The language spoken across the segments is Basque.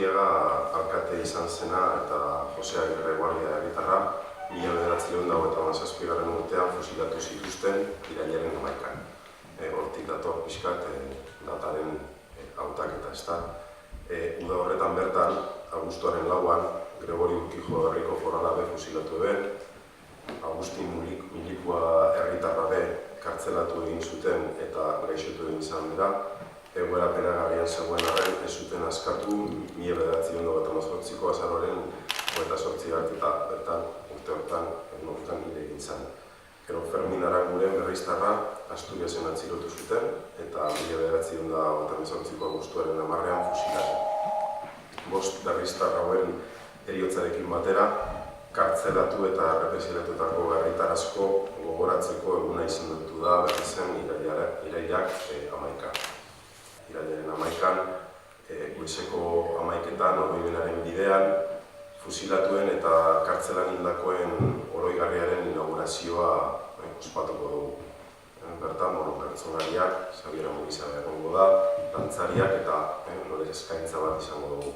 Arrizurriaga alkate izan zena eta Jose Agirre Guardia herritarra 1957. Urtean fusilatu zituzten irailaren 11. Hortik dator pixkat dataren hautaketa, ezta. Uda horretan bertan, abuztuaren 4an, Gregori Urkijo herriko forala be fusilatu eben, Agustin Milikua herritarra be kartzelatu egin zuten eta gaixotu egin izan bera, egoera penagarrian zegoen arren ez zuten askatu 1958ko azaroaren 28 eta bertan, urte hortan, hile egin zen. Gero Fermin Aranguren berriztarra Asturiasen atxilotu zuten eta 1958ko abuztuaren 10ean fusilatu. 5 berriztar hauen heriotzarekin batera, kartzelatu eta represilatutako herritar asko gogoratzeko eguna izendatu da berrizen irailak 11. Irailaren 11an, goizeko 11etan oroimenaren bidean, fusilatuen eta kartzelan hildakoen oroigarriaren inaugurazioa ospatuko dugu. Bertan, pertsonariak, Xabier Amurizabea egongo da, dantzariak eta lore eskaintza bat izango dugu.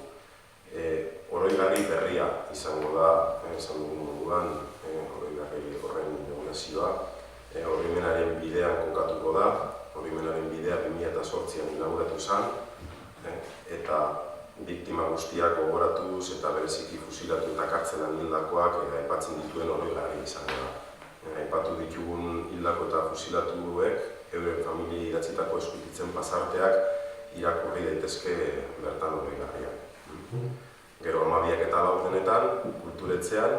Oroigarri berria izango da, esan dugun moduan, oroigarri horren inaugurazioa. Oroimenaren bidean kokatuko da, oroimenaren bidea 2008an inauguratu zen, eta biktima guztiak gogoratuz eta bereziki fusilatu eta kartzelan hildakoak aipatzen dituen oroigarri izango da. Aipatu ditugun hildako eta fusilatuek, euren familiei idatzitako eskutitzen pasarteak irakurri daitezke bertan oroigarriak. Gero 12:04 kulturetzean,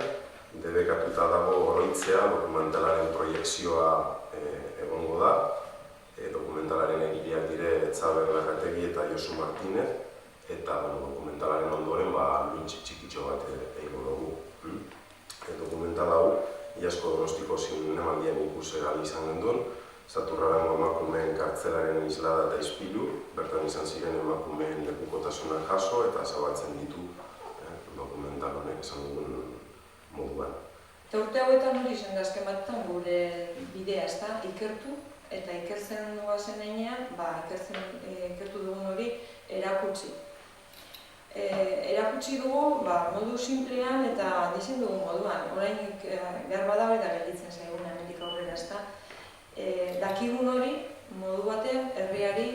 debekatuta dago oroitzea dokumentalaren proiekzioa egongo da. Dokumentalaren egileak dire Etxaber Larrategi eta Josu Martinez, eta dokumentalaren ondoren luntzi txikitxo bat egingo dugu. Dokumental hau, Iasko Donostiko zinemaldian ikusegal izan gendun, Saturrarango emakumeen kartzelaren islada eta ispilu, bertan izan ziren emakumeen lekukotasunak jaso eta zabaltzen ditu dokumental honek esan dugun moduan. Eta urte hauetan hori izan da azken batetan gure bidea, ezta, ikertu, eta ikertzen duazen heinean, ikertu dugun hori erakutsi. Erakutsi dugu modu simplean eta dizien dugun moduan, orainik behar badago eta gelditzen zaigun hemendik aurrera, ezta. Dakigun hori modu batean herriari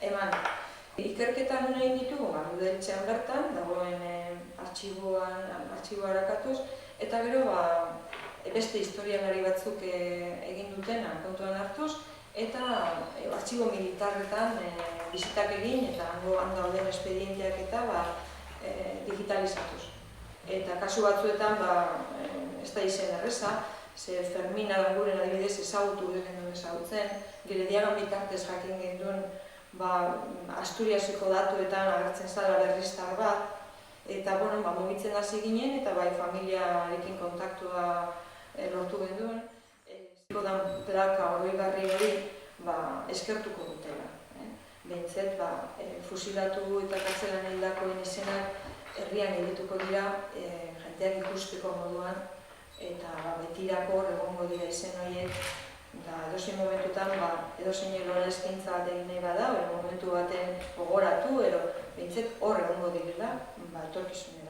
eman. Ikerketan nahi ditugu, udaletxean bertan, dagoen artxiboa arakatuz, eta gero beste historialari batzuk egin dutena kontuan hartuz, eta artxibo militarretan bizitak egin eta hango dauden espedienteak eta digitalizatuz. Eta kasu batzuetan ez da izen erreza, ze Fermin Aranguren adibidez ezagutu genuen ezagutzen, Gerediagan bitartez jakin genduen Asturiaseko datuetan agertzen zala berriztar bat, eta mugitzen hasi ginen eta familiarekin kontaktua lortu genduen. Plaka oroigarri hori eskertuko dutela. Behintzet, fusilatu eta kartzelan hildakoen izenak herrian geldituko dira jendeak ikusteko moduan eta betirako egongo dira izen horiek edozein momentutan edozein egoera eskaintza bat egin nahi bada, momentu baten gogoratu, behintzet hor egongo direla etorkizunean.